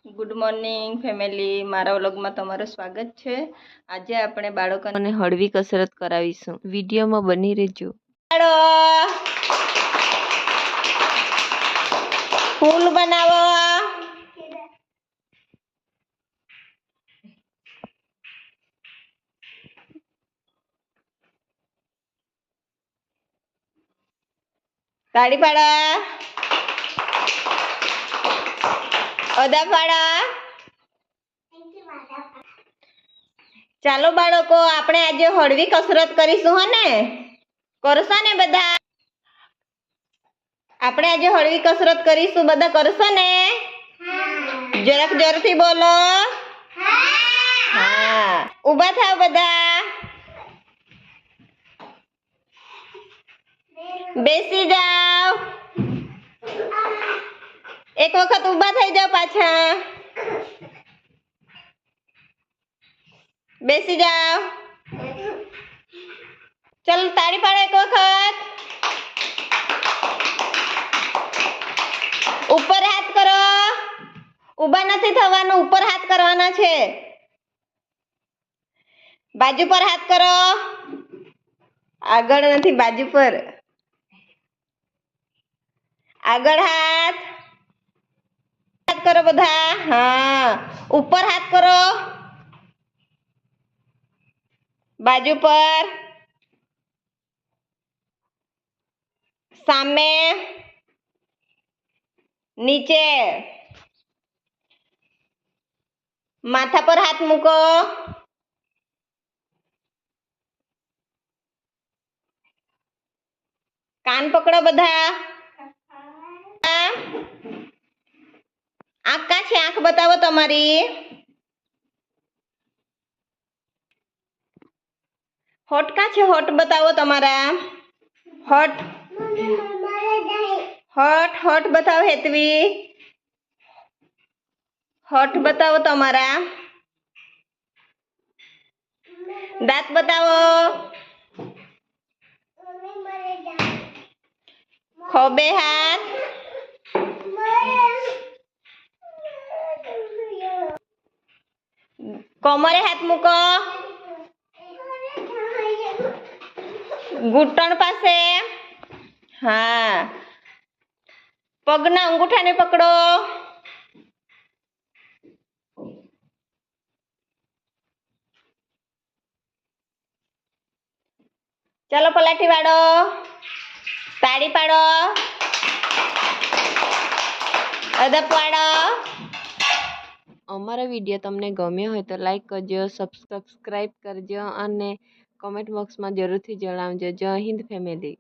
Good morning family, મારા વ્લોગમાં તમારું સ્વાગત છે। આજે આપણે બાળકોને હળવી કસરત કરાવીશું, વિડીયોમાં બની રહેજો। ફૂલ બનાવો। તાળી પાડો। અદા પાડો। ચાલો બાળકો, આપણે આજે હળવી કસરત કરીશું હો ને? કરશો ને બધા? આપણે આજે હળવી કસરત કરીશું, બધા કરશો ને? જરાક જોરથી બોલો। હા, ઊભા થાવ બધા। બેસી જાઓ। એક વખત ઊભા થઈ જાઓ પાછા। બેસી જાઓ। ચલ તાળી પાડો એક વખત। ઉપર હાથ કરો। ઊભા નથી થવાનું, ઉપર હાથ કરવાના છે। બાજુ પર હાથ કરો। આગળ નથી, બાજુ પર। આગળ હાથ કરો બધા। હા, ઉપર હાથ કરો। બાજુ પર, સામે, નીચે। માથા પર હાથ મૂકો। કાન પકડો બધા। આંખ કાં છે? આંખ બતાવો તમારી। હોઠ કાં છે? હોઠ બતાવો તમારા। હોઠ હોઠ હોઠ બતાવો હેતવી। હોઠ બતાવો તમારા। દાંત બતાવો। ખોબે હાથ। કમરે હાથ મૂકો। ઘૂંટણ પાસે। હા, પગના અંગૂઠાને પકડો। ચાલો પલાઠી વાળો। તાળી પાડો। અદબ પાડો। અમારો વિડીયો તમને ગમ્યો હોય તો લાઈક કરજો, સબસ્ક્રાઈબ કરજો અને કમેન્ટ બોક્સમાં જરૂરથી જણાવજો। જય હિન્દ ફેમિલી।